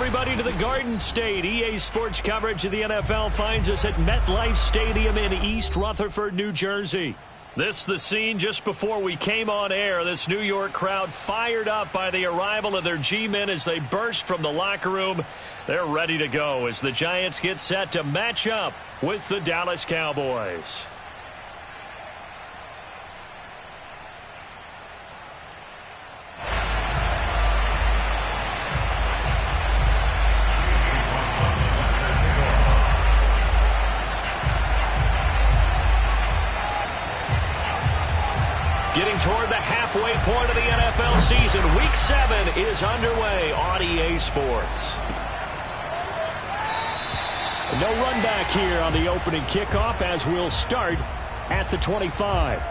everybody to the Garden State. EA Sports coverage of the NFL finds us at MetLife Stadium in East Rutherford, New Jersey. This the scene just before we came on air. This New York crowd fired up by the arrival of their G-men as they burst from the locker room. They're ready to go as the Giants get set to match up with the Dallas Cowboys. Getting toward the halfway point of the NFL season. Week 7 is underway on EA Sports. No run back here on the opening kickoff as we'll start at the 25.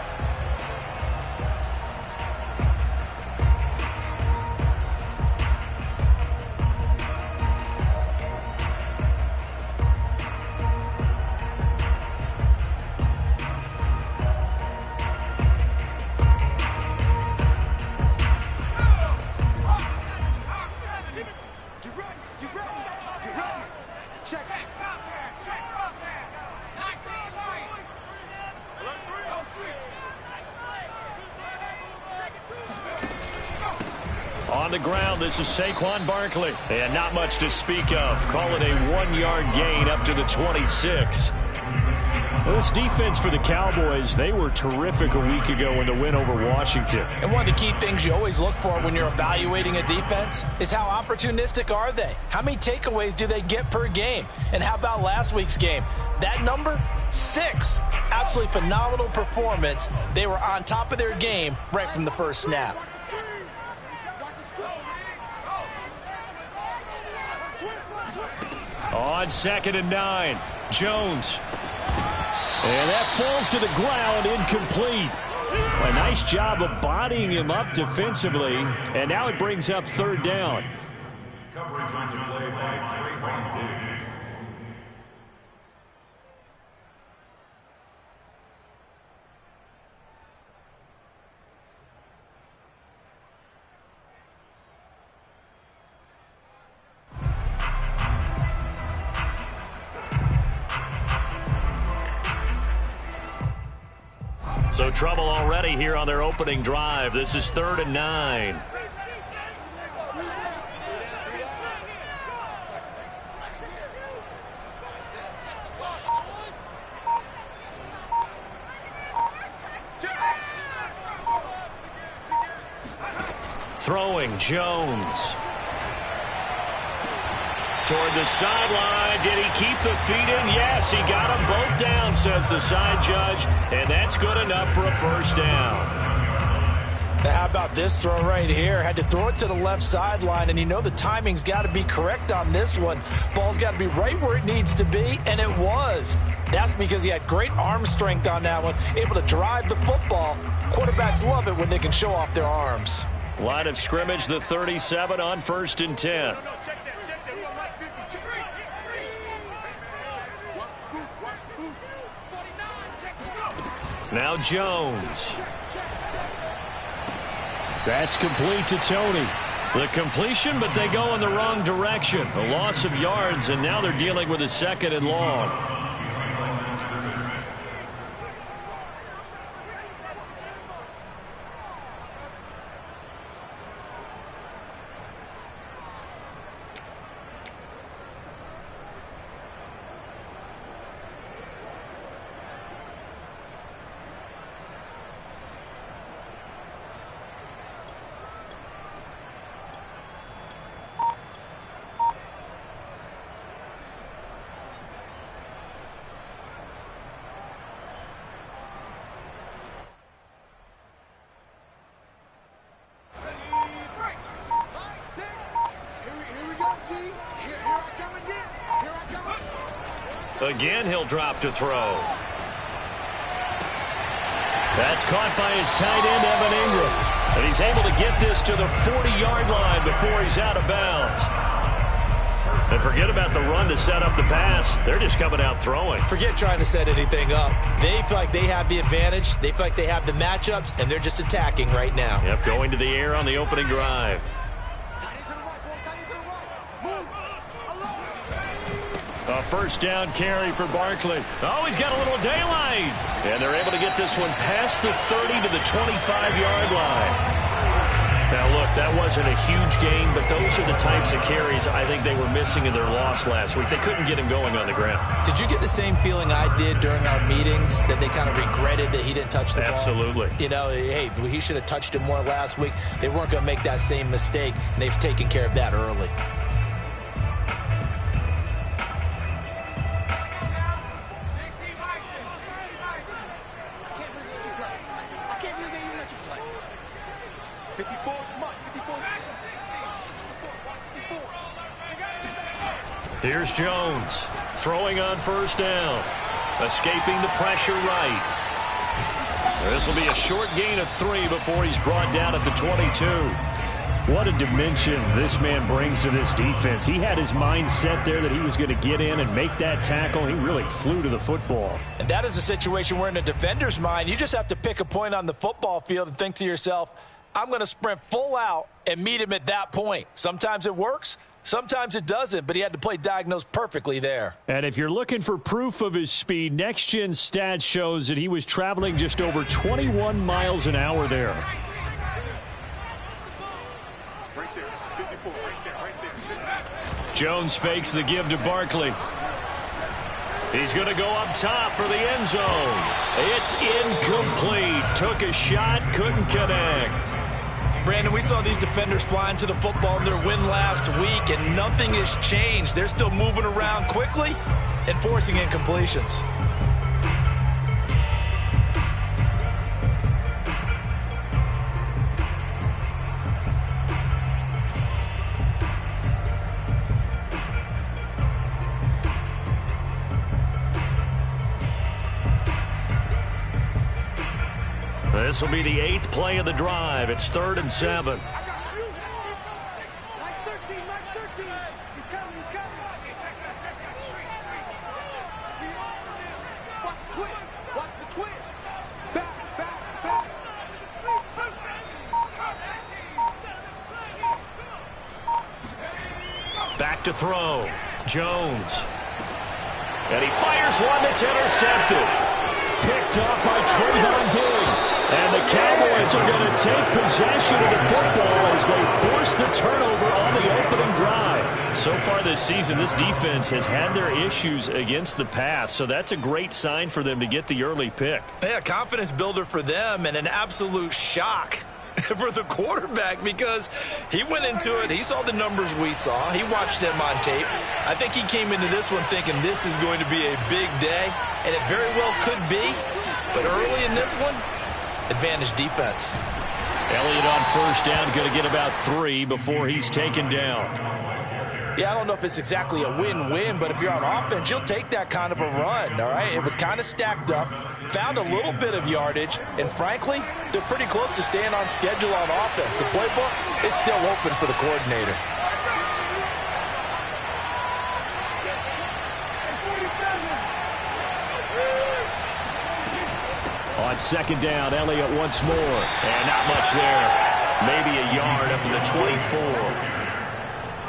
On the ground, this is Saquon Barkley. And not much to speak of. Call it a 1-yard gain up to the 26. Well, this defense for the Cowboys, they were terrific a week ago in the win over Washington. And one of the key things you always look for when you're evaluating a defense is how opportunistic are they? How many takeaways do they get per game? And how about last week's game? That number, 6. Absolutely phenomenal performance. They were on top of their game right from the first snap. On 2nd and 9, Jones. And that falls to the ground, incomplete. A nice job of bodying him up defensively. And now it brings up 3rd down. Coverage on the play by Trayvon Diggs. So trouble already here on their opening drive. This is 3rd and 9. Throwing Jones. Toward the sideline. Did he keep the feet in? Yes, he got them both down, says the side judge. And that's good enough for a 1st down. Now, how about this throw right here? Had to throw it to the left sideline, and you know the timing's got to be correct on this one. Ball's got to be right where it needs to be, and it was. That's because he had great arm strength on that one, able to drive the football. Quarterbacks love it when they can show off their arms. Line of scrimmage, the 37 on 1st and 10. Now Jones. That's complete to Tony. The completion, but they go in the wrong direction. A loss of yards, and now they're dealing with a 2nd and long. Again, he'll drop to throw. That's caught by his tight end, Evan Ingram. And he's able to get this to the 40-yard line before he's out of bounds. And forget about the run to set up the pass. They're just coming out throwing. Forget trying to set anything up. They feel like they have the advantage. They feel like they have the matchups, and they're just attacking right now. Yep, going to the air on the opening drive. A first down carry for Barkley. Oh, he's got a little daylight. And they're able to get this one past the 30 to the 25-yard line. Now, look, that wasn't a huge gain, but those are the types of carries I think they were missing in their loss last week. They couldn't get him going on the ground. Did you get the same feeling I did during our meetings, that they kind of regretted that he didn't touch the ball? Absolutely. You know, hey, he should have touched it more last week. They weren't going to make that same mistake, and they've taken care of that early. Here's Jones throwing on first down, escaping the pressure right. This will be a short gain of 3 before he's brought down at the 22. What a dimension this man brings to this defense. He had his mind set there that he was going to get in and make that tackle. He really flew to the football. And that is a situation where in a defender's mind, you just have to pick a point on the football field and think to yourself, I'm going to sprint full out and meet him at that point. Sometimes it works. Sometimes it doesn't, but he had to play diagnosed perfectly there. And if you're looking for proof of his speed, Next Gen Stats shows that he was traveling just over 21 miles an hour there. Right there, 54, right there. Jones fakes the give to Barkley. He's going to go up top for the end zone. It's incomplete. Took a shot, couldn't connect. Brandon, we saw these defenders flying to the football in their win last week, and nothing has changed. They're still moving around quickly and forcing incompletions. This will be the 8th play of the drive. It's 3rd and 7. Back to throw. Jones. And he fires one that's intercepted. Picked off by Trayvon Diggs. And the Cowboys are going to take possession of the football as they force the turnover on the opening drive. So far this season, this defense has had their issues against the pass, so that's a great sign for them to get the early pick. Yeah, confidence builder for them and an absolute shock for the quarterback because he went into it. He saw the numbers we saw. He watched them on tape. I think he came into this one thinking this is going to be a big day, and it very well could be. But early in this one, advantage defense. Elliott on first down, going to get about 3 before he's taken down. Yeah, I don't know if it's exactly a win-win, but if you're on offense, you'll take that kind of a run, all right? It was kind of stacked up, found a little bit of yardage, and frankly, they're pretty close to staying on schedule on offense. The playbook is still open for the coordinator. On second down, Elliott once more. And not much there. Maybe a yard up to the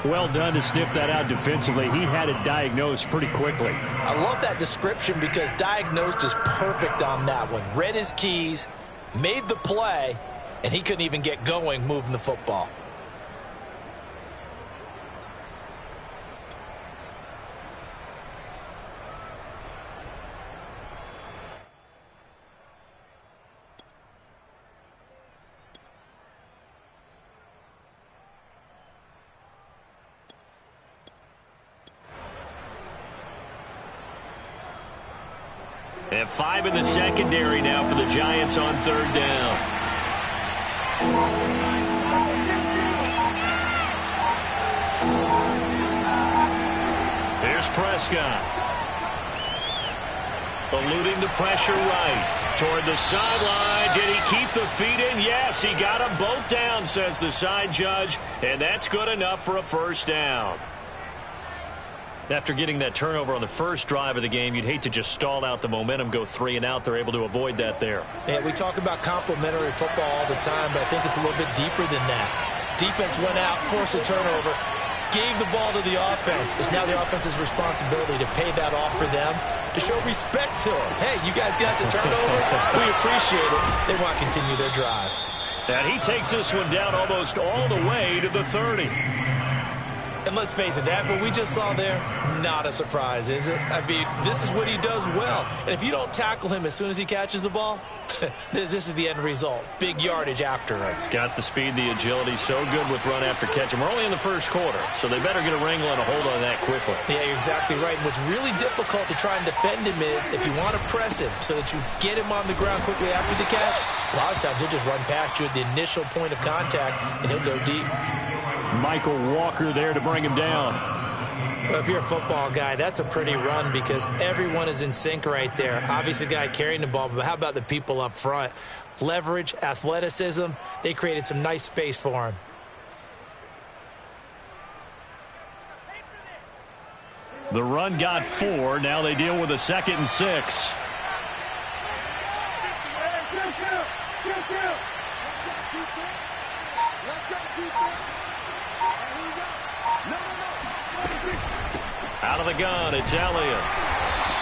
24. Well done to sniff that out defensively. He had it diagnosed pretty quickly. I love that description because diagnosed is perfect on that one. Read his keys, made the play, and he couldn't even get going moving the football. And 5 in the secondary now for the Giants on third down. Here's Prescott. Eluding the pressure right. Toward the sideline. Did he keep the feet in? Yes, he got them both down, says the side judge. And that's good enough for a first down. After getting that turnover on the first drive of the game, you'd hate to just stall out the momentum, go 3 and out. They're able to avoid that there. Yeah, we talk about complementary football all the time, but I think it's a little bit deeper than that. Defense went out, forced a turnover, gave the ball to the offense. It's now the offense's responsibility to pay that off for them, to show respect to them. Hey, you guys got a turnover? We appreciate it. They want to continue their drive. And he takes this one down almost all the way to the 30. And let's face it, that what we just saw there, not a surprise, is it? I mean, this is what he does well. And if you don't tackle him as soon as he catches the ball, this is the end result. Big yardage afterwards. Got the speed, the agility, so good with run after catch. And we're only in the first quarter, so they better get a wrangle and a hold on that quickly. Yeah, you're exactly right. And what's really difficult to try and defend him is if you want to press him so that you get him on the ground quickly after the catch, a lot of times he'll just run past you at the initial point of contact, and he'll go deep. Michael Walker there to bring him down. Well, if you're a football guy, that's a pretty run because everyone is in sync right there. Obviously, the guy carrying the ball, but how about the people up front? Leverage, athleticism, they created some nice space for him. The run got 4. Now they deal with a 2nd and 6. Out of the gun, it's Elliott.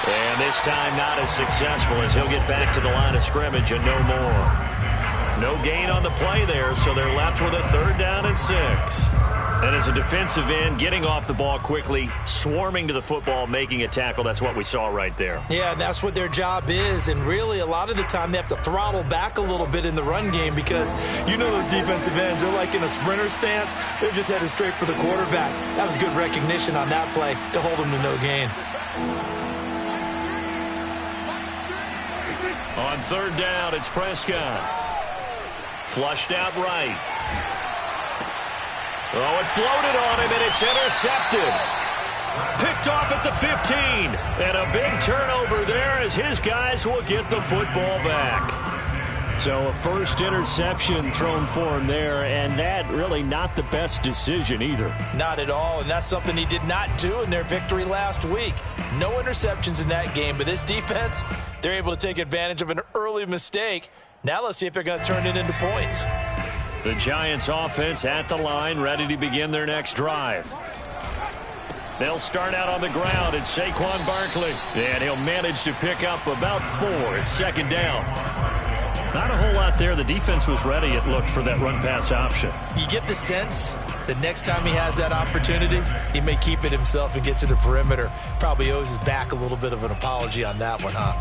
And this time not as successful as he'll get back to the line of scrimmage and no more. No gain on the play there, so they're left with a 3rd down and 6. And as a defensive end, getting off the ball quickly, swarming to the football, making a tackle, that's what we saw right there. Yeah, and that's what their job is. And really, a lot of the time, they have to throttle back a little bit in the run game because you know those defensive ends, they're like in a sprinter stance. They're just headed straight for the quarterback. That was good recognition on that play to hold them to no gain. On 3rd down, it's Prescott. Flushed out right. Oh, it floated on him, and it's intercepted. Picked off at the 15. And a big turnover there as his guys will get the football back. So a first interception thrown for him there, and that really not the best decision either. Not at all, and that's something he did not do in their victory last week. No interceptions in that game, but this defense, they're able to take advantage of an early mistake. Now let's see if they're going to turn it into points. The Giants offense at the line, ready to begin their next drive. They'll start out on the ground. It's Saquon Barkley. And he'll manage to pick up about 4. It's 2nd down. Not a whole lot there. The defense was ready, it looked, for that run-pass option. You get the sense that next time he has that opportunity, he may keep it himself and get to the perimeter. Probably owes his back a little bit of an apology on that one, huh?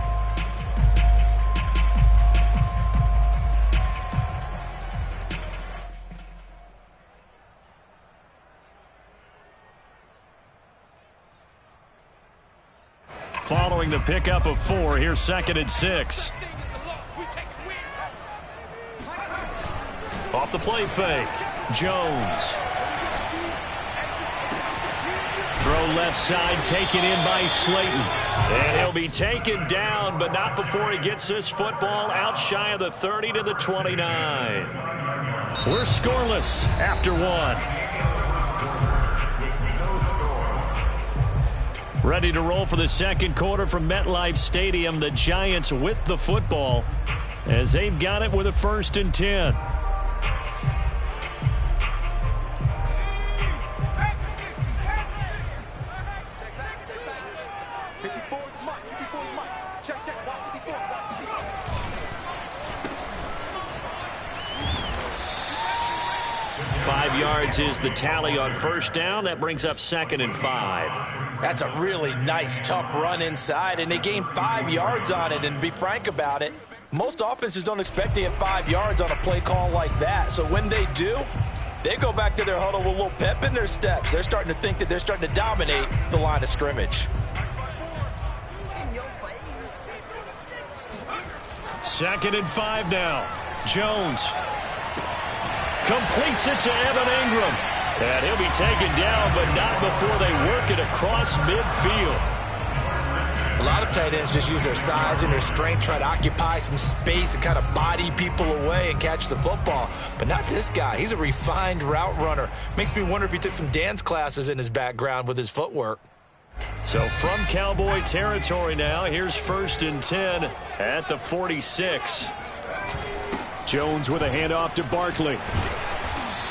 Following the pickup of 4, here's 2nd and 6. Off the play fake, Jones. Throw left side, taken in by Slayton. And he'll be taken down, but not before he gets this football out shy of the 30 to the 29. We're scoreless after 1. Ready to roll for the 2nd quarter from MetLife Stadium. The Giants with the football as they've got it with a 1st and 10. Yards is the tally on 1st down. That brings up 2nd and 5. That's a really nice, tough run inside, and they gained 5 yards on it. And to be frank about it, most offenses don't expect to get 5 yards on a play call like that. So when they do, they go back to their huddle with a little pep in their steps. They're starting to think that they're starting to dominate the line of scrimmage. 2nd and 5 now. Jones completes it to Evan Ingram. And he'll be taken down, but not before they work it across midfield. A lot of tight ends just use their size and their strength, try to occupy some space and kind of body people away and catch the football. But not this guy. He's a refined route runner. Makes me wonder if he took some dance classes in his background with his footwork. So from Cowboy territory now, here's 1st and 10 at the 46. Jones with a handoff to Barkley.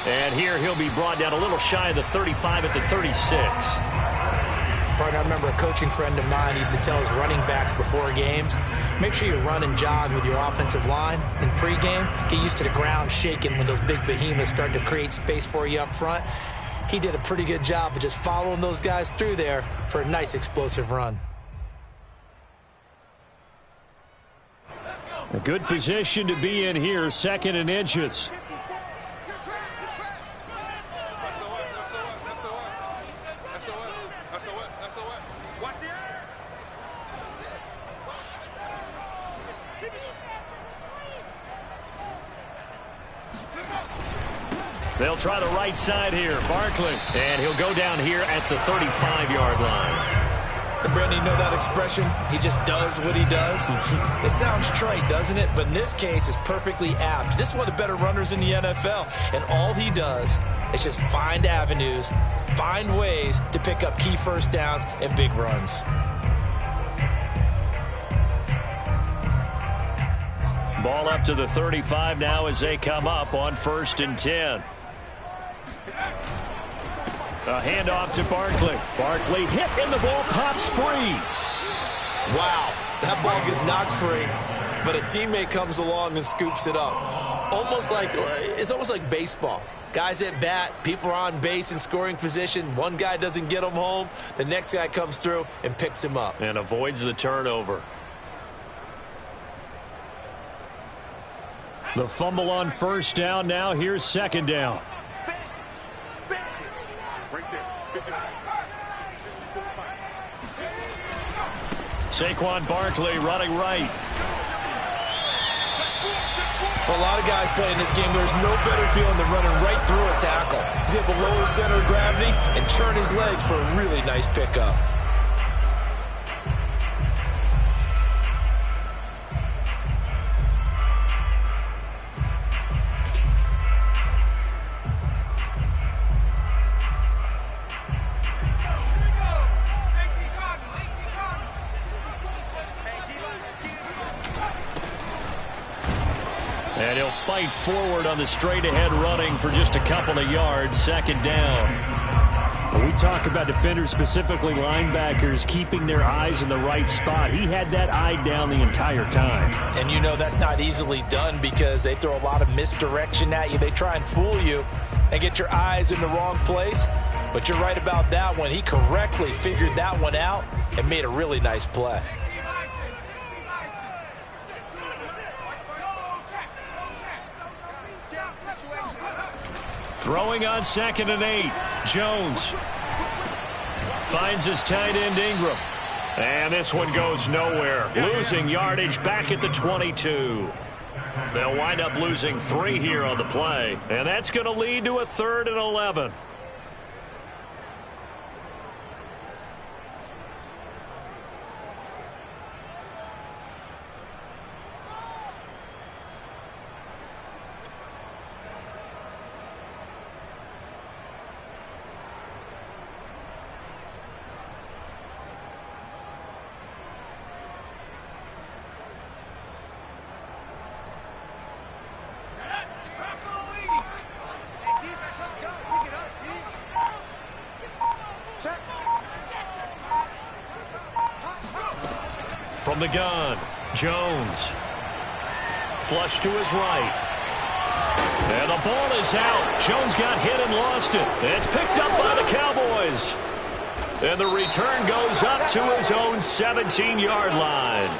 And here he'll be brought down a little shy of the 35 at the 36. Partner, I remember a coaching friend of mine used to tell his running backs before games, make sure you run and jog with your offensive line in pregame. Get used to the ground shaking when those big behemoths start to create space for you up front. He did a pretty good job of just following those guys through there for a nice explosive run. A good position to be in here, 2nd and inches. They'll try the right side here. Barkley. And he'll go down here at the 35-yard line. And Brandon, you know that expression? He just does what he does. It sounds trite, doesn't it? But in this case, it's perfectly apt. This is one of the better runners in the NFL. And all he does is just find avenues, find ways to pick up key first downs and big runs. Ball up to the 35 now as they come up on 1st and 10. A handoff to Barkley. Barkley hit and the ball pops free. Wow, that ball gets knocked free, but a teammate comes along and scoops it up. It's almost like baseball. Guys at bat, people are on base in scoring position. One guy doesn't get him home. The next guy comes through and picks him up. And avoids the turnover. The fumble on 1st down. Now here's 2nd down. Saquon Barkley running right. For a lot of guys playing this game, there's no better feeling than running right through a tackle. He's able to lower his center of gravity and churn his legs for a really nice pickup. And he'll fight forward on the straight-ahead running for just a couple of yards. 2nd down. When we talk about defenders, specifically linebackers, keeping their eyes in the right spot. He had that eye down the entire time. And you know that's not easily done because they throw a lot of misdirection at you. They try and fool you and get your eyes in the wrong place. But you're right about that one. He correctly figured that one out and made a really nice play. Throwing on 2nd and 8. Jones finds his tight end Ingram. And this one goes nowhere. Losing yardage back at the 22. They'll wind up losing 3 here on the play. And that's going to lead to a 3rd and 11. From the gun, Jones. Flush to his right. And the ball is out. Jones got hit and lost it. And it's picked up by the Cowboys. And the return goes up to his own 17-yard line.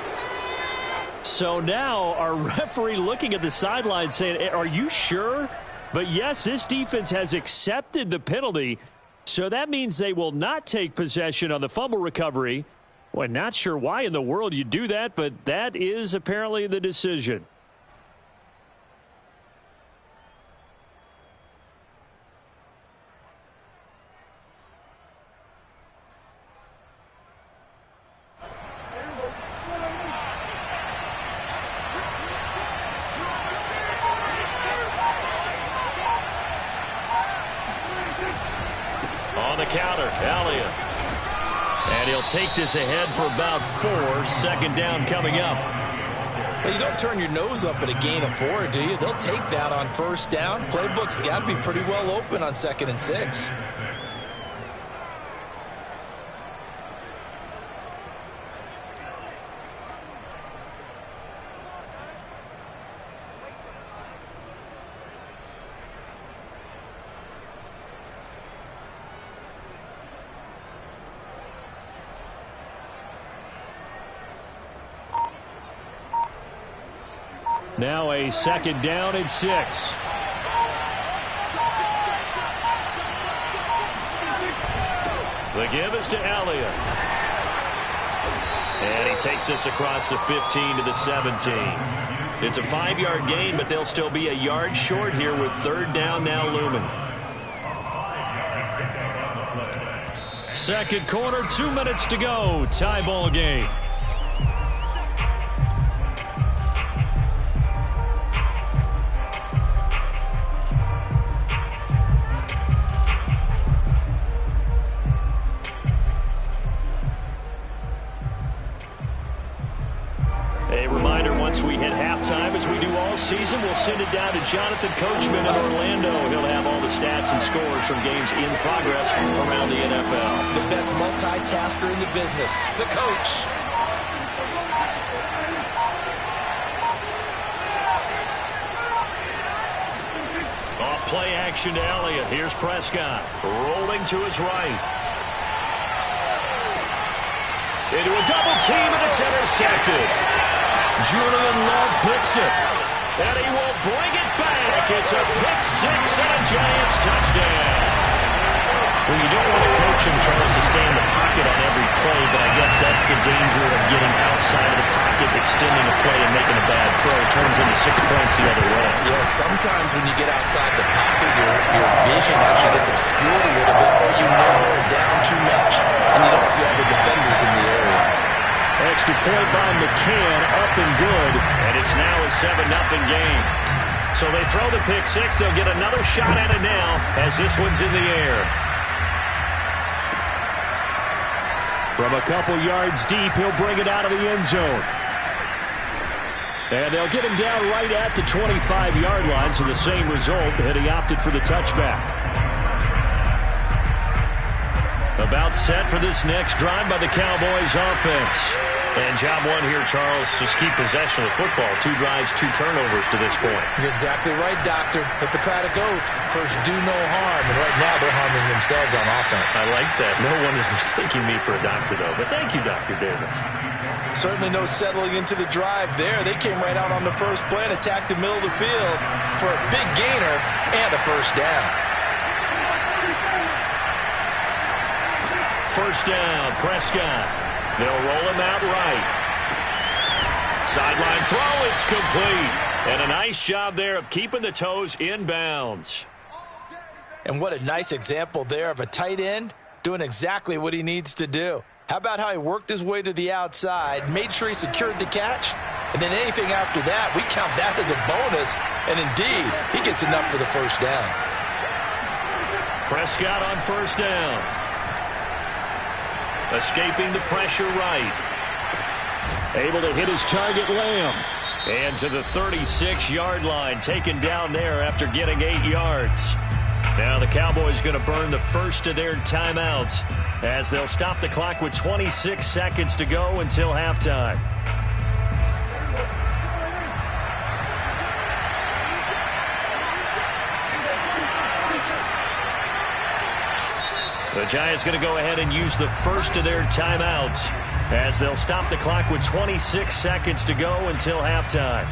So now our referee looking at the sideline saying, are you sure? But yes, this defense has accepted the penalty. So that means they will not take possession on the fumble recovery. Well, not sure why in the world you do that, but that is apparently the decision. On the counter, Elliott. And he'll take this ahead for about 4. 2nd down coming up. Well, you don't turn your nose up at a gain of 4, do you? They'll take that on first down. Playbook's got to be pretty well open on 2nd and 6. Now a 2nd down and 6. The give is to Elliott. And he takes this across the 15 to the 17. It's a 5-yard gain, but they'll still be a yard short here with 3rd down now looming. 2nd quarter, 2 minutes to go. Tie ball game. A reminder, once we hit halftime, as we do all season, we'll send it down to Jonathan Coachman in Orlando. He'll have all the stats and scores from games in progress around the NFL. The best multitasker in the business, the coach. Off play action to Elliott. Here's Prescott, rolling to his right. Into a double team, and it's intercepted. Julian Love picks it, and he will bring it back. It's a pick 6 and a Giants touchdown. Well, you don't want a coach in Charles to stay in the pocket on every play, but I guess that's the danger of getting outside of the pocket, extending a play, and making a bad throw. It turns into 6 points the other way. Yeah, sometimes when you get outside the pocket, your vision actually gets obscured a little bit, or you narrow it down too much, and you don't see all the defenders in the area. Extra point by McCann, up and good, and it's now a 7-0 game. So they throw the pick 6. They'll get another shot at it now as this one's in the air. From a couple yards deep, he'll bring it out of the end zone. And they'll get him down right at the 25-yard line, so the same result, and he opted for the touchback. About set for this next drive by the Cowboys offense. And job one here, Charles, just keep possession of the football. 2 drives, 2 turnovers to this point. You're exactly right, Doctor. Hippocratic oath. First, do no harm. And right now, they're harming themselves on offense. I like that. No one is mistaking me for a doctor, though. But thank you, Dr. Davis. Certainly no settling into the drive there. They came right out on the first play and attacked the middle of the field for a big gainer and a first down. First down, Prescott. They'll roll him out right. Sideline throw, it's complete. And a nice job there of keeping the toes in bounds. And what a nice example there of a tight end doing exactly what he needs to do. How about how he worked his way to the outside, made sure he secured the catch, and then anything after that, we count that as a bonus. And indeed, he gets enough for the first down. Prescott on first down. Escaping the pressure right. Able to hit his target, Lamb. And to the 36-yard line, taken down there after getting 8 yards. Now the Cowboys going to burn the first of their timeouts as they'll stop the clock with 26 seconds to go until halftime. The Giants going to go ahead and use the first of their timeouts as they'll stop the clock with 26 seconds to go until halftime.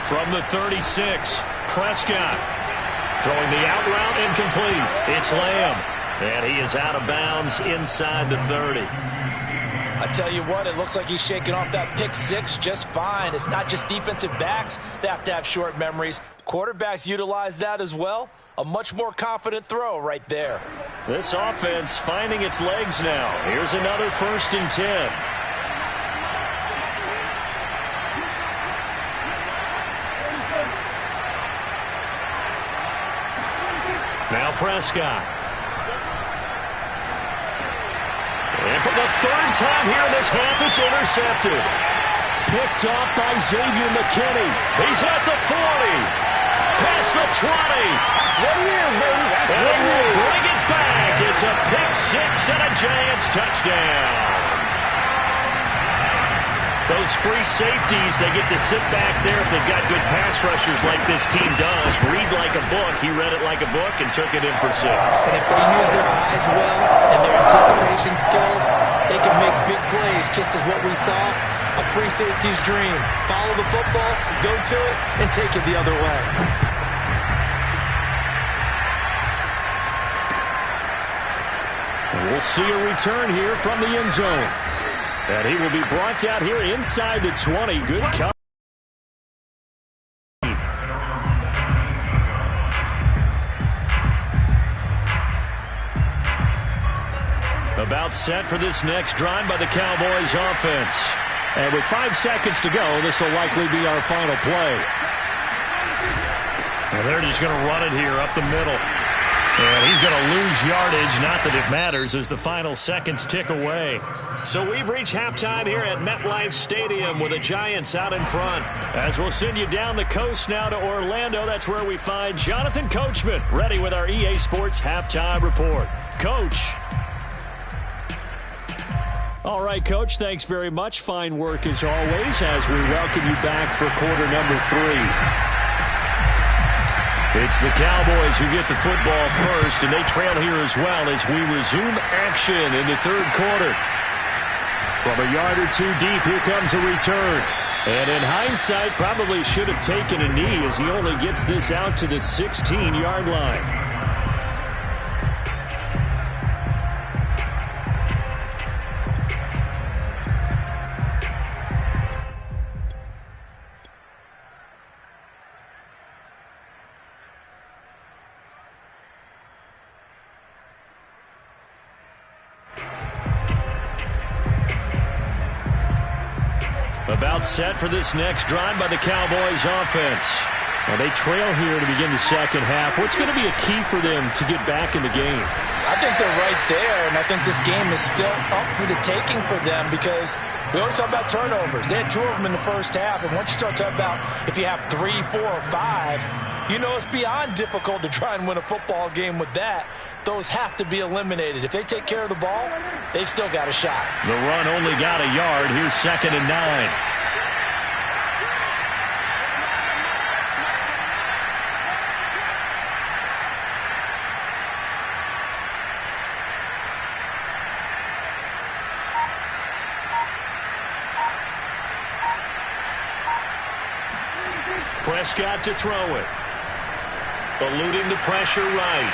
From the 36, Prescott throwing the out route incomplete. It's Lamb, and he is out of bounds inside the 30. I tell you what, it looks like he's shaking off that pick 6 just fine. It's not just defensive backs that have to have short memories. Quarterbacks utilize that as well. A much more confident throw right there. This offense finding its legs now. Here's another 1st and 10. Now Prescott. And for the 3rd time here in this half, it's intercepted. Picked off by Xavier McKinney. He's at the 40. Past the 20. That's what he is, baby. That's what he is. Bring it back. It's a pick 6 and a Giants touchdown. Those free safeties, they get to sit back there if they've got good pass rushers like this team does. Read like a book. He read it like a book and took it in for 6. And if they use their eyes well and their anticipation skills, they can make big plays, just as what we saw. A free safety's dream. Follow the football, go to it, and take it the other way. And we'll see a return here from the end zone. And he will be brought out here inside the 20. Good cover. About set for this next drive by the Cowboys offense. And with 5 seconds to go, this will likely be our final play. And they're just going to run it here up the middle. And he's going to lose yardage. Not that it matters as the final seconds tick away. So we've reached halftime here at MetLife Stadium with the Giants out in front. As we'll send you down the coast now to Orlando, that's where we find Jonathan Coachman ready with our EA Sports Halftime Report. Coach. All right, Coach, thanks very much. Fine work as always as we welcome you back for quarter number 3. It's the Cowboys who get the football first, and they trail here as well as we resume action in the 3rd quarter. From a yard or 2 deep, here comes a return. And in hindsight, probably should have taken a knee as he only gets this out to the 16-yard line. About set for this next drive by the Cowboys offense. Well, they trail here to begin the second half. What's going to be a key for them to get back in the game? I think they're right there, and I think this game is still up for the taking for them because we always talk about turnovers. They had 2 of them in the first half, and once you start talking about if you have 3, 4, or 5, you know it's beyond difficult to try and win a football game with that. Those have to be eliminated. If they take care of the ball, they've still got a shot. The run only got a yard. Here's 2nd and 9. Prescott to throw it. Eluding the pressure right.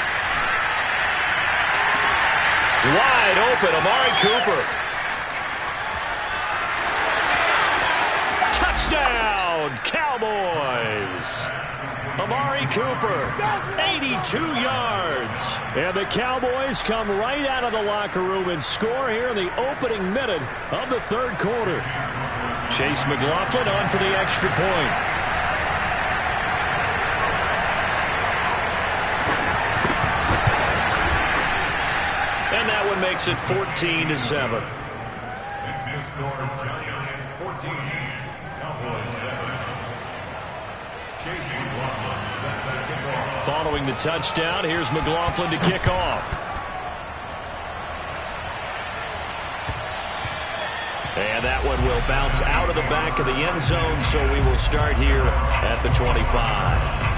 Wide open, Amari Cooper. Touchdown, Cowboys. Amari Cooper, 82 yards. And the Cowboys come right out of the locker room and score here in the opening minute of the 3rd quarter. Chase McLaughlin on for the extra point. And that one makes it 14-7. Next score, Giants 14, Cowboys 7. Chase McLaughlin set to kick off. Following the touchdown, here's McLaughlin to kick off. And that one will bounce out of the back of the end zone, so we will start here at the 25.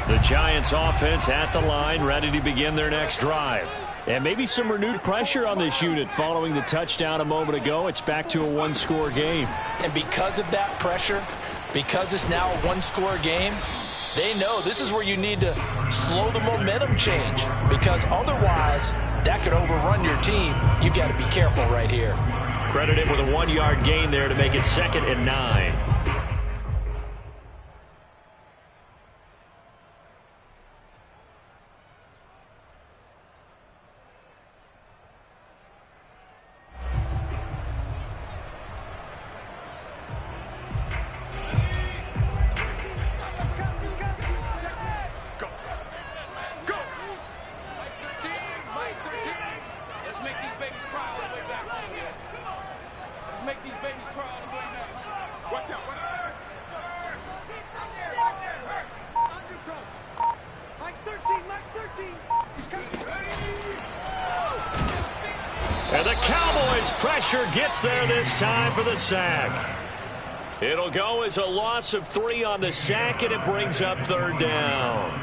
The Giants offense at the line, ready to begin their next drive. And maybe some renewed pressure on this unit following the touchdown a moment ago. It's back to a 1-score game. And because of that pressure, because it's now a 1-score game, they know this is where you need to slow the momentum change because otherwise that could overrun your team. You've got to be careful right here. Credited with a 1-yard gain there to make it 2nd and 9. And the Cowboys' pressure gets there this time for the sack. It'll go as a loss of 3 on the sack, and it brings up 3rd down.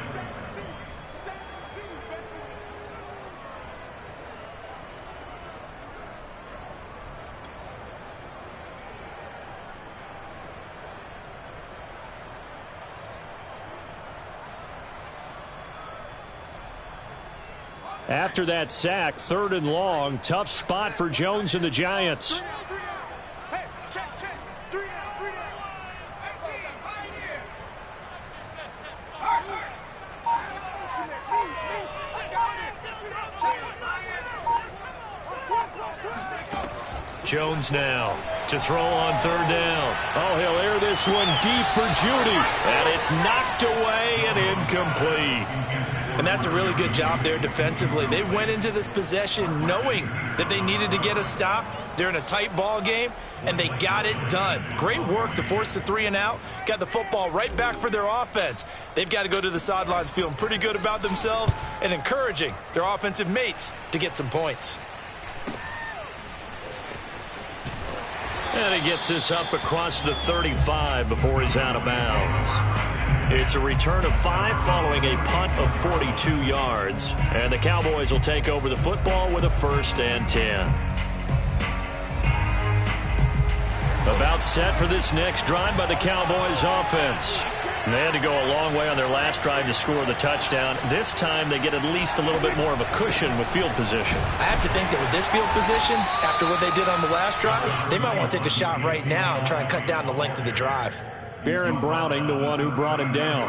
After that sack, 3rd and long, tough spot for Jones and the Giants. Jones now to throw on 3rd down. Oh, he'll air this one deep for Judy. And it's knocked away and incomplete. And that's a really good job there defensively. They went into this possession knowing that they needed to get a stop. They're in a tight ball game, and they got it done. Great work to force the 3 and out. Got the football right back for their offense. They've got to go to the sidelines feeling pretty good about themselves and encouraging their offensive mates to get some points. And he gets this up across the 35 before he's out of bounds. It's a return of 5 following a punt of 42 yards. And the Cowboys will take over the football with a 1st and 10. About set for this next drive by the Cowboys offense. They had to go a long way on their last drive to score the touchdown. This time they get at least a little bit more of a cushion with field position. I have to think that with this field position, after what they did on the last drive, they might want to take a shot right now and try and cut down the length of the drive. Baron Browning, the one who brought him down.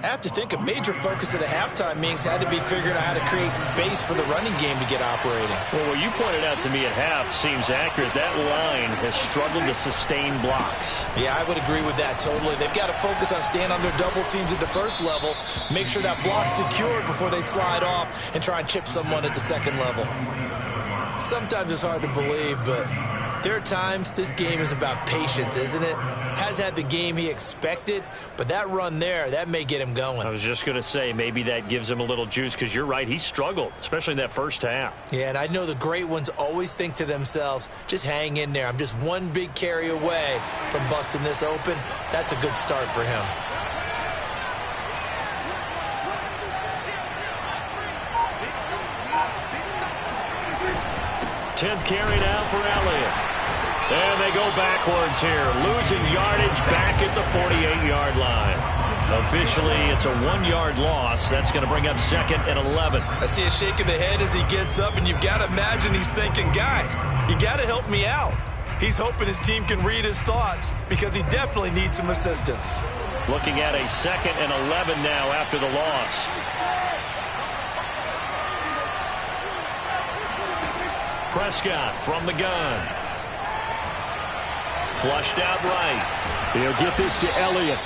I have to think a major focus of the halftime meetings had to be figuring out how to create space for the running game to get operating. Well, what you pointed out to me at half seems accurate. That line has struggled to sustain blocks. Yeah, I would agree with that totally. They've got to focus on staying on their double teams at the first level, make sure that block's secured before they slide off and try and chip someone at the second level. Sometimes it's hard to believe, but there are times this game is about patience, isn't it? Has had the game he expected, but that run there, that may get him going. I was just going to say, maybe that gives him a little juice, because you're right, he struggled, especially in that first half. Yeah, and I know the great ones always think to themselves, just hang in there. I'm just one big carry away from busting this open. That's a good start for him. Tenth carry now for Elliott. And they go backwards here, losing yardage back at the 48-yard line. Officially, it's a 1-yard loss. That's going to bring up 2nd and 11. I see a shake of the head as he gets up, and you've got to imagine he's thinking, guys, you got to help me out. He's hoping his team can read his thoughts because he definitely needs some assistance. Looking at a 2nd and 11 now after the loss. Prescott from the gun. Flushed out right. He'll get this to Elliott.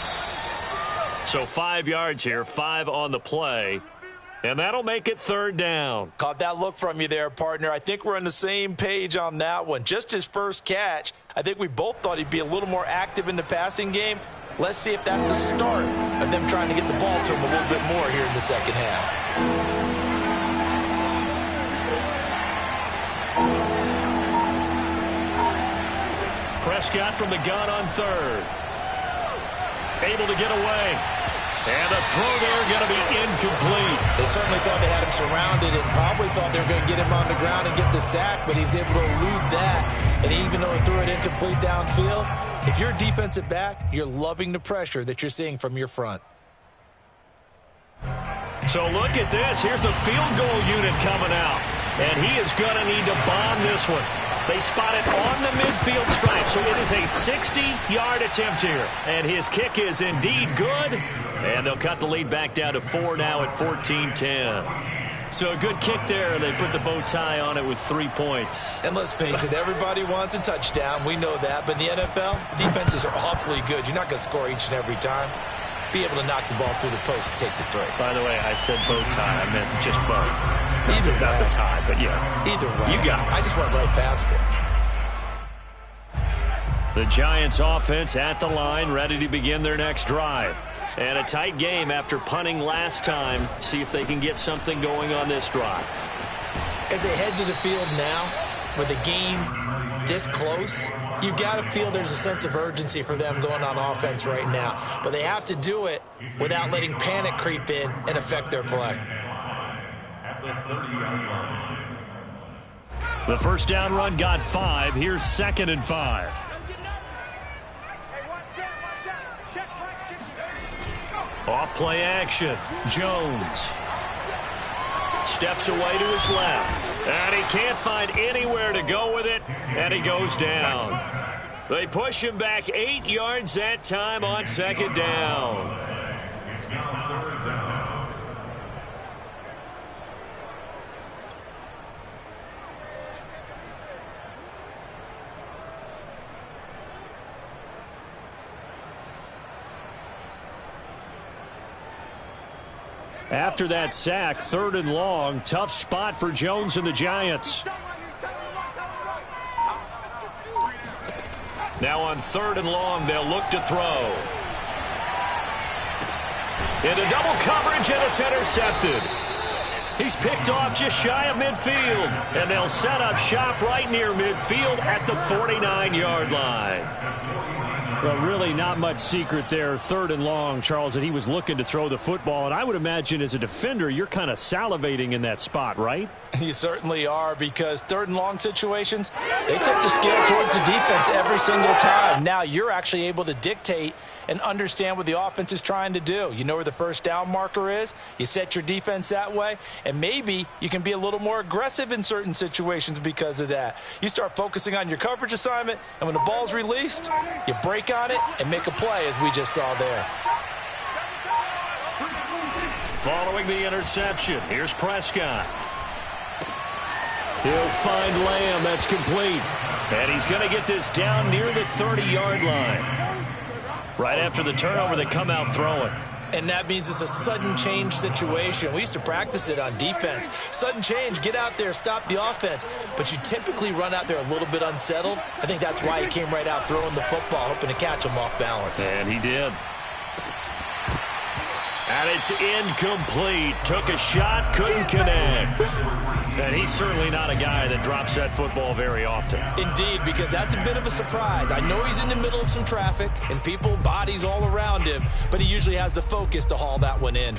So 5 yards here, 5 on the play. And that'll make it 3rd down. Caught that look from you there, partner. I think we're on the same page on that one. Just his first catch, I think we both thought he'd be a little more active in the passing game. Let's see if that's the start of them trying to get the ball to him a little bit more here in the second half. Prescott from the gun on 3rd. Able to get away. And the throw there going to be incomplete. They certainly thought they had him surrounded and probably thought they were going to get him on the ground and get the sack, but he was able to elude that. And even though he threw it incomplete downfield, if you're a defensive back, you're loving the pressure that you're seeing from your front. So look at this. Here's the field goal unit coming out. And he is going to need to bomb this one. They spot it on the midfield stripe, so it is a 60-yard attempt here. And his kick is indeed good. And they'll cut the lead back down to 4 now at 14-10. So a good kick there. They put the bow tie on it with 3 points. And let's face it, everybody wants a touchdown. We know that. But in the NFL, defenses are awfully good. You're not going to score each and every time. Be able to knock the ball through the post and take the throw. By the way, I said bow tie. I meant just bow. Either way. Not the tie, but yeah. Either way. You got it. I just went right past it. The Giants offense at the line, ready to begin their next drive. And a tight game after punting last time. See if they can get something going on this drive. As they head to the field now, with a game this close, you've got to feel there's a sense of urgency for them going on offense right now. But they have to do it without letting panic creep in and affect their play. At the 30-yard line. The first down run got 5. Here's 2nd and 5. Off play action. Jones steps away to his left. And he can't find anywhere to go with it. And he goes down. They push him back 8 yards that time on 2nd down. It's now 3rd down. After that sack, 3rd and long. Tough spot for Jones and the Giants. Now on 3rd and long, they'll look to throw. Into double coverage, and it's intercepted. He's picked off just shy of midfield, and they'll set up shop right near midfield at the 49-yard line. Well, really not much secret there. 3rd and long, Charles, that he was looking to throw the football. And I would imagine as a defender, you're kind of salivating in that spot, right? You certainly are, because 3rd and long situations, they tip the scale towards the defense every single time. Now you're actually able to dictate and understand what the offense is trying to do. You know where the first down marker is. You set your defense that way, and maybe you can be a little more aggressive in certain situations because of that. You start focusing on your coverage assignment, and when the ball's released, you break on it and make a play, as we just saw there. Following the interception, here's Prescott. He'll find Lamb. That's complete. And he's going to get this down near the 30-yard line. Right after the turnover, they come out throwing. And that means it's a sudden change situation. We used to practice it on defense. Sudden change, get out there, stop the offense. But you typically run out there a little bit unsettled. I think that's why he came right out throwing the football, hoping to catch him off balance. And he did. And it's incomplete. Took a shot, couldn't connect. And he's certainly not a guy that drops that football very often. Indeed, because that's a bit of a surprise. I know he's in the middle of some traffic and people, bodies all around him, but he usually has the focus to haul that one in.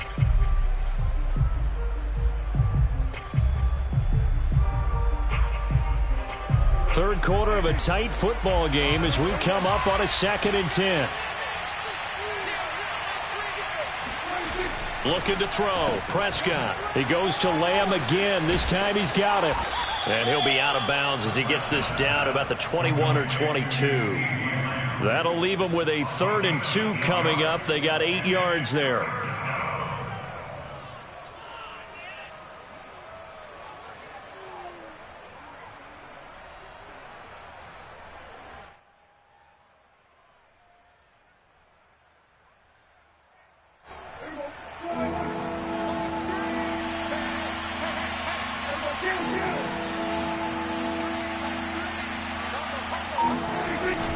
Third quarter of a tight football game as we come up on a 2nd and 10. Looking to throw. Prescott. He goes to Lamb again. This time he's got it. And he'll be out of bounds as he gets this down about the 21 or 22. That'll leave him with a 3rd and 2 coming up. They got 8 yards there.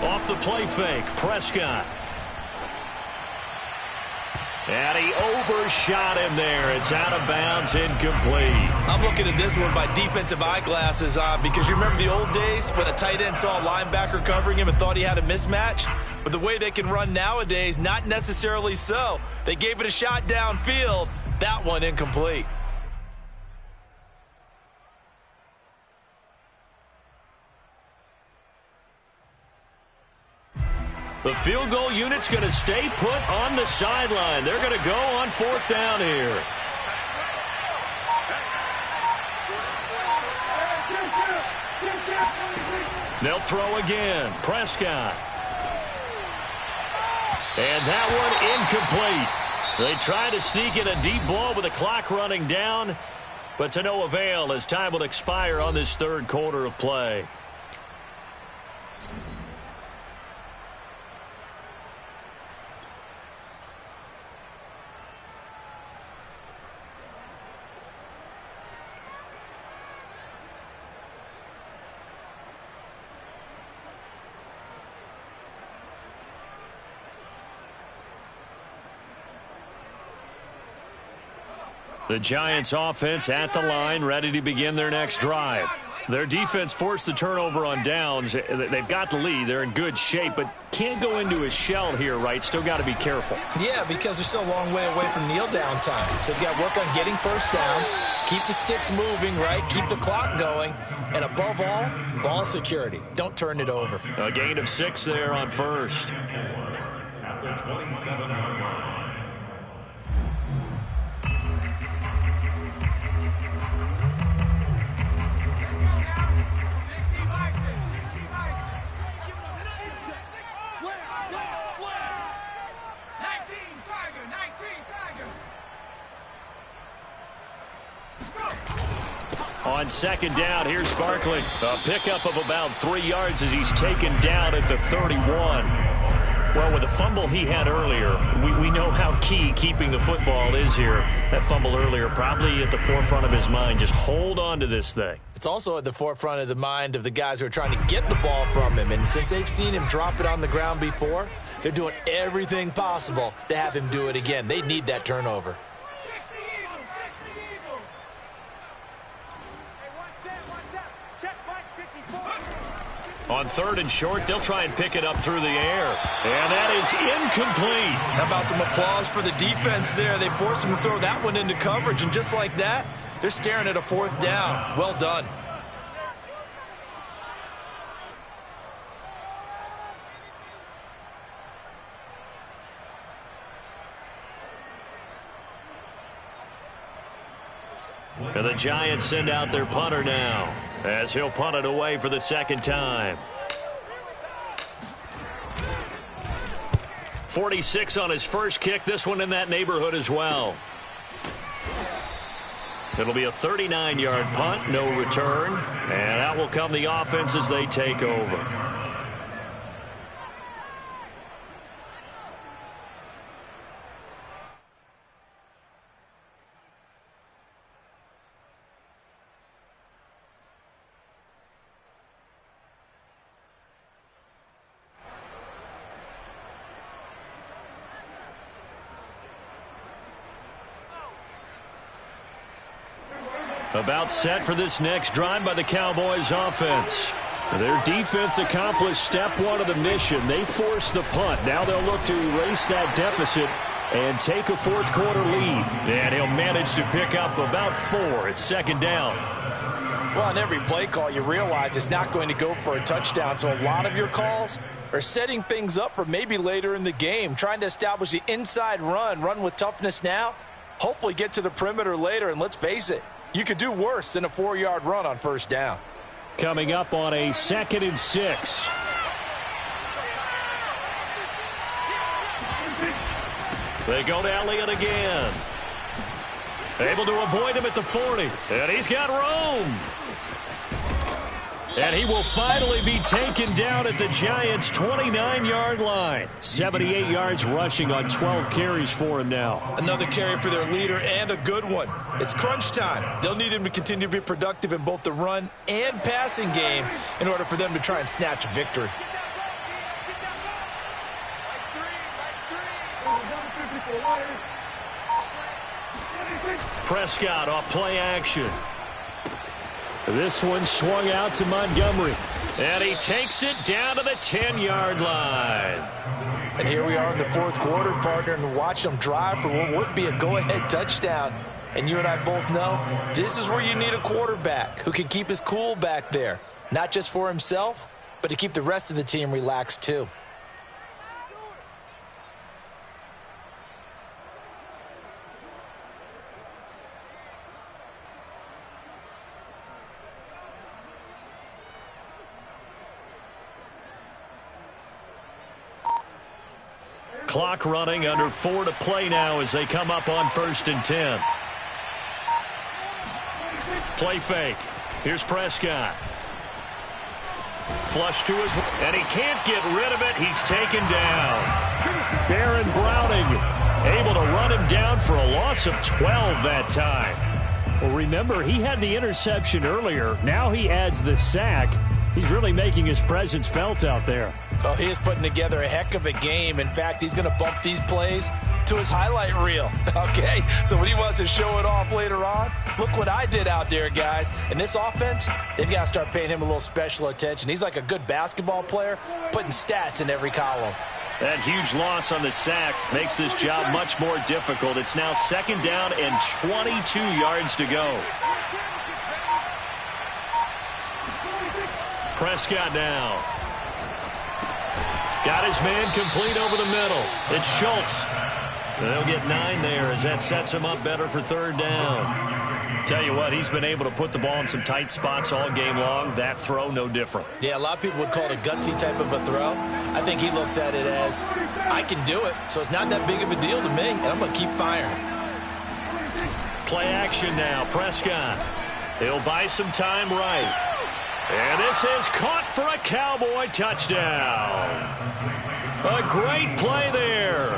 Off the play fake, Prescott. And he overshot him there. It's out of bounds, incomplete. I'm looking at this one by defensive eyeglasses on, because you remember the old days when a tight end saw a linebacker covering him and thought he had a mismatch? But the way they can run nowadays, not necessarily so. They gave it a shot downfield. That one incomplete. The field goal unit's going to stay put on the sideline. They're going to go on 4th down here. They'll throw again. Prescott. And that one incomplete. They try to sneak in a deep ball with the clock running down, but to no avail as time will expire on this 3rd quarter of play. The Giants offense at the line, ready to begin their next drive. Their defense forced the turnover on downs. They've got the lead. They're in good shape, but can't go into a shell here, right? Still got to be careful. Yeah, because they're still a long way away from kneel down time. So they've got to work on getting first downs, keep the sticks moving, right? Keep the clock going. And above all, ball security. Don't turn it over. A gain of 6 there on first. At the 27-yard line. On second down, here's Barkley. A pickup of about 3 yards as he's taken down at the 31. Well, with the fumble he had earlier, we know how key keeping the football is here. That fumble earlier probably at the forefront of his mind. Just hold on to this thing. It's also at the forefront of the mind of the guys who are trying to get the ball from him. And since they've seen him drop it on the ground before, they're doing everything possible to have him do it again. They need that turnover. On 3rd and short, they'll try and pick it up through the air. And that is incomplete. How about some applause for the defense there? They forced him to throw that one into coverage, and just like that, they're staring at a 4th down. Well done. And the Giants send out their punter now, as he'll punt it away for the 2nd time. 46 on his first kick. This one in that neighborhood as well. It'll be a 39-yard punt, no return. And out will come the offense as they take over. About set for this next drive by the Cowboys offense. Their defense accomplished step 1 of the mission. They forced the punt. Now they'll look to erase that deficit and take a 4th quarter lead. And he'll manage to pick up about 4. It's 2nd down. Well, on every play call, you realize it's not going to go for a touchdown. So a lot of your calls are setting things up for maybe later in the game, trying to establish the inside run with toughness now, hopefully get to the perimeter later. And let's face it, you could do worse than a 4-yard run on 1st down. Coming up on a 2nd and 6. They go to Elliott again. Able to avoid him at the 40. And he's got room. And he will finally be taken down at the Giants' 29-yard line. 78 yards rushing on 12 carries for him now. Another carry for their leader, and a good one. It's crunch time. They'll need him to continue to be productive in both the run and passing game in order for them to try and snatch a victory. Prescott off play action. This one swung out to Montgomery. And he takes it down to the 10-yard line. And here we are in the 4th quarter, partner, and watch them drive for what would be a go-ahead touchdown. And you and I both know this is where you need a quarterback who can keep his cool back there. Not just for himself, but to keep the rest of the team relaxed too. Clock running, under 4 to play now as they come up on 1st and 10. Play fake. Here's Prescott. Flush to his, and he can't get rid of it. He's taken down. Baron Browning able to run him down for a loss of 12 that time. Well, remember, he had the interception earlier. Now he adds the sack. He's really making his presence felt out there. Oh, he is putting together a heck of a game. In fact, he's going to bump these plays to his highlight reel. Okay, so when he wants to show it off later on, look what I did out there, guys. And this offense, they've got to start paying him a little special attention. He's like a good basketball player, putting stats in every column. That huge loss on the sack makes this job much more difficult. It's now 2nd down and 22 yards to go. Prescott now. Got his man complete over the middle. It's Schultz. They'll get 9 there as that sets him up better for 3rd down. Tell you what, he's been able to put the ball in some tight spots all game long. That throw, no different. Yeah, a lot of people would call it a gutsy type of a throw. I think he looks at it as, I can do it, so it's not that big of a deal to me, and I'm going to keep firing. Play action now, Prescott. He'll buy some time right. And this is caught for a Cowboy touchdown. A great play there.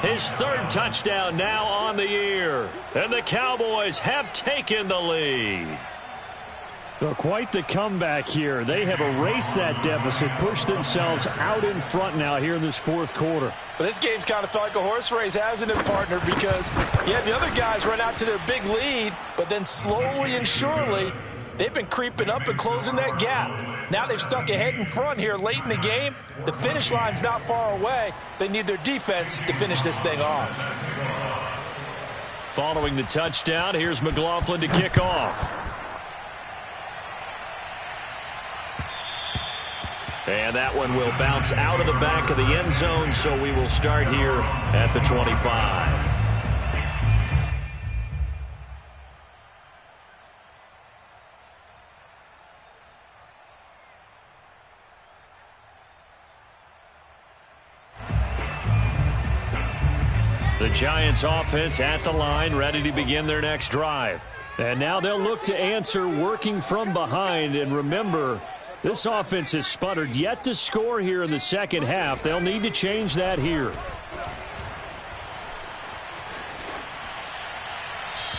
His 3rd touchdown now on the year. And the Cowboys have taken the lead. Well, quite the comeback here. They have erased that deficit, pushed themselves out in front now here in this 4th quarter. Well, this game's kind of felt like a horse race, hasn't it, partner? Because you have the other guys run out to their big lead, but then slowly and surely, they've been creeping up and closing that gap. Now they've stuck ahead in front here late in the game. The finish line's not far away. They need their defense to finish this thing off. Following the touchdown, here's McLaughlin to kick off. And that one will bounce out of the back of the end zone, so we will start here at the 25. The Giants offense at the line, ready to begin their next drive. And now they'll look to answer working from behind. And remember, this offense has sputtered yet to score here in the 2nd half. They'll need to change that here.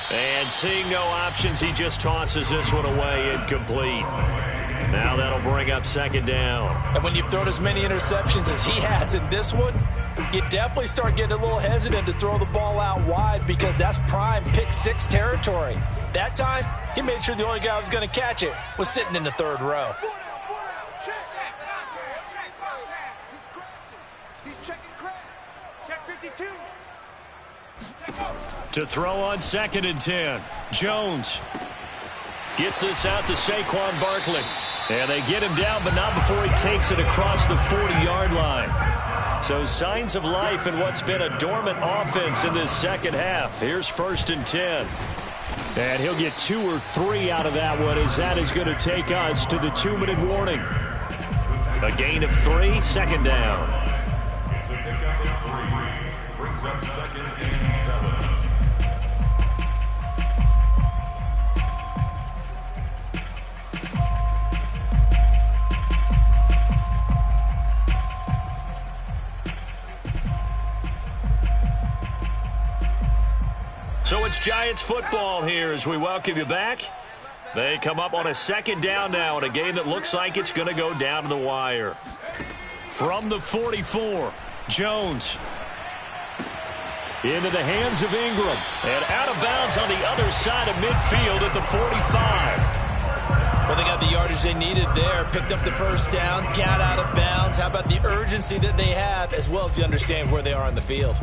And seeing no options, he just tosses this one away, incomplete. Now that'll bring up 2nd down. And when you've thrown as many interceptions as he has in this one, you definitely start getting a little hesitant to throw the ball out wide because that's prime pick-6 territory. That time, he made sure the only guy who was going to catch it was sitting in the 3rd row. To throw on 2nd and 10. Jones gets this out to Saquon Barkley. And they get him down, but not before he takes it across the 40-yard line. So signs of life in what's been a dormant offense in this 2nd half. Here's 1st and 10. And he'll get 2 or 3 out of that one, as that is going to take us to the 2-minute warning. A gain of 3, 2nd down. It's a pickup of 3. Brings up 2nd and 7. So it's Giants football here as we welcome you back. They come up on a 2nd down now in a game that looks like it's going to go down to the wire. From the 44, Jones. Into the hands of Ingram. And out of bounds on the other side of midfield at the 45. Well, they got the yardage they needed there. Picked up the 1st down, got out of bounds. How about the urgency that they have, as well as the understand where they are on the field.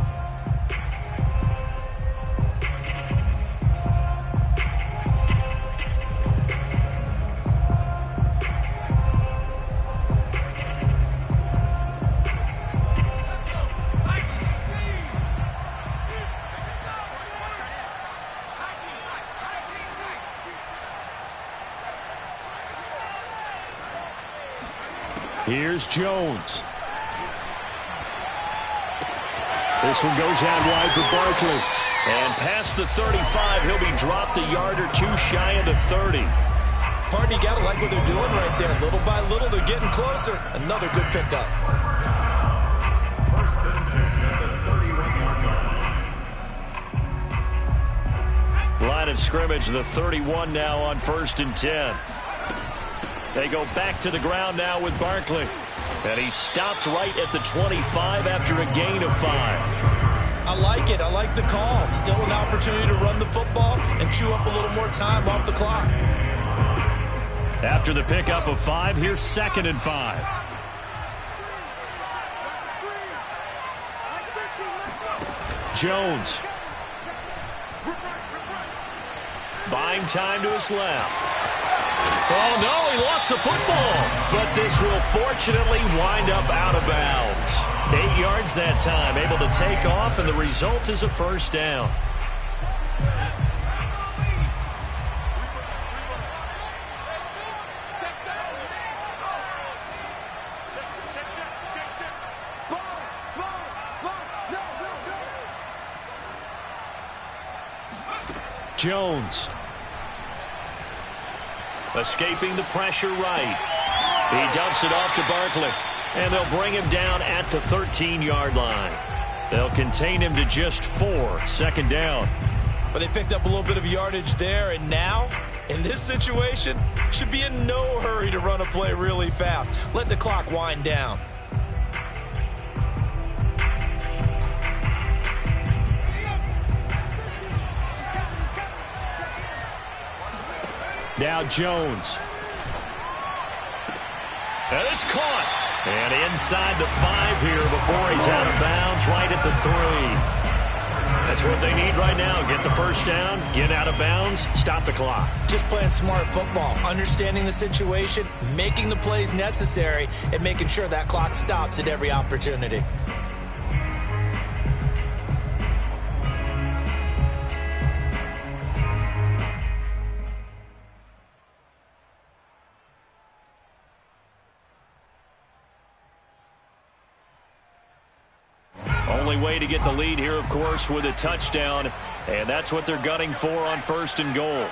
Here's Jones. This one goes out wide for Barkley. And past the 35, he'll be dropped a yard or 2 shy of the 30. Partner, you got to like what they're doing right there. Little by little, they're getting closer. Another good pickup. 1st and 10 at the 31-yard line. Line of scrimmage, the 31 now on 1st and 10. They go back to the ground now with Barkley. And he stopped right at the 25 after a gain of 5. I like it. I like the call. Still an opportunity to run the football and chew up a little more time off the clock. After the pickup of 5, here's 2nd and 5. Jones. Buying time to his left. Oh, no, he lost the football. But this will fortunately wind up out of bounds. 8 yards that time, able to take off, and the result is a first down. Jones. Escaping the pressure right. He dumps it off to Barkley. And they'll bring him down at the 13-yard line. They'll contain him to just 4. 2nd down. But they picked up a little bit of yardage there, and now, in this situation, should be in no hurry to run a play really fast. Let the clock wind down. Now Jones. And it's caught. And inside the 5 here before he's out of bounds, right at the 3. That's what they need right now. Get the first down, get out of bounds, stop the clock. Just playing smart football, understanding the situation, making the plays necessary, and making sure that clock stops at every opportunity. Only way to get the lead here, of course, with a touchdown, and that's what they're gunning for on 1st and goal.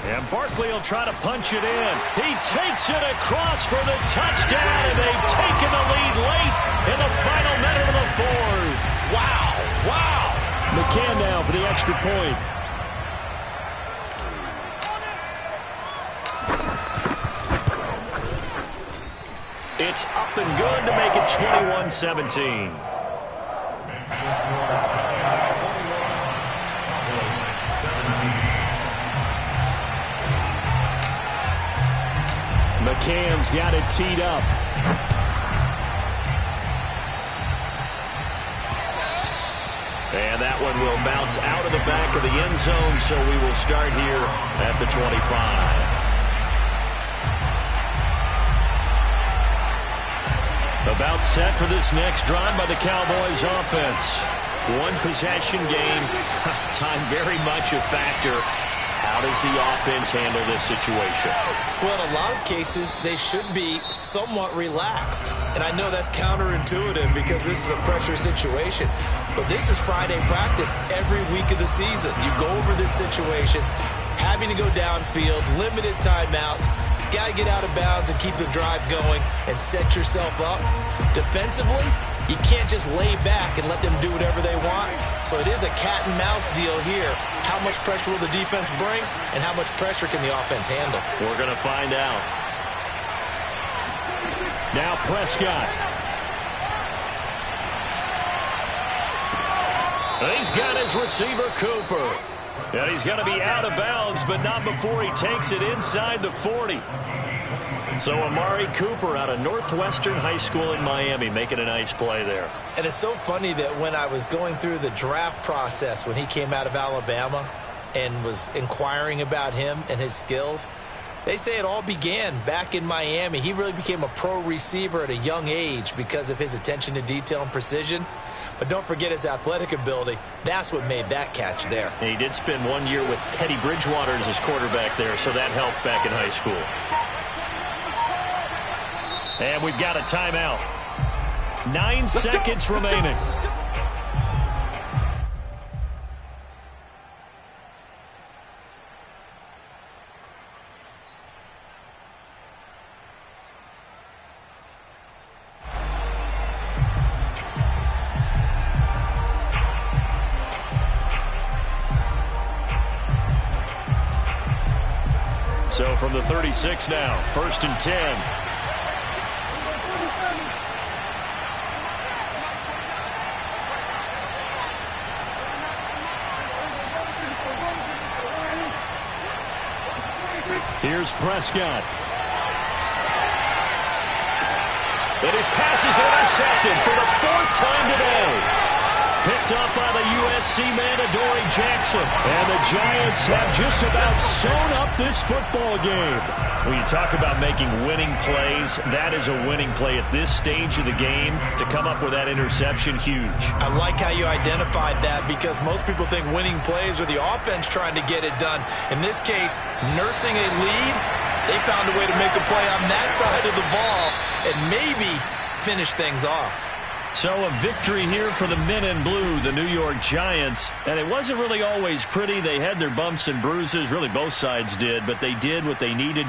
And Barkley will try to punch it in. He takes it across for the touchdown, and they've taken the lead late in the final minute of the 4th. Wow, wow. McCann now for the extra point. It's up and good to make it 21-17. McCann's got it teed up. And that one will bounce out of the back of the end zone, so we will start here at the 25. About set for this next drive by the Cowboys offense. One possession game. Time very much a factor. How does the offense handle this situation? Well, in a lot of cases, they should be somewhat relaxed. And I know that's counterintuitive because this is a pressure situation. But this is Friday practice every week of the season. You go over this situation, having to go downfield, limited timeouts. Got to get out of bounds and keep the drive going and set yourself up. Defensively, you can't just lay back and let them do whatever they want. So it is a cat and mouse deal here. How much pressure will the defense bring and how much pressure can the offense handle? We're going to find out. Now Prescott. He's got his receiver, Cooper. And he's going to be out of bounds, but not before he takes it inside the 40. So Amari Cooper out of Northwestern High School in Miami making a nice play there. And it's so funny that when I was going through the draft process when he came out of Alabama and was inquiring about him and his skills, they say it all began back in Miami. He really became a pro receiver at a young age because of his attention to detail and precision. But don't forget his athletic ability. That's what made that catch there. And he did spend 1 year with Teddy Bridgewater as his quarterback there, so that helped back in high school. And we've got a timeout. 9 seconds remaining. So from the 36 now, 1st and 10. Here's Prescott. And his pass is intercepted for the 4th time today. Picked up by the USC man, Adoree Jackson. And the Giants have just about sewn up this football game. When you talk about making winning plays, that is a winning play at this stage of the game. To come up with that interception, huge. I like how you identified that, because most people think winning plays are the offense trying to get it done. In this case, nursing a lead, they found a way to make a play on that side of the ball and maybe finish things off. So a victory here for the men in blue, the New York Giants. And it wasn't really always pretty. They had their bumps and bruises. Really, both sides did. But they did what they needed to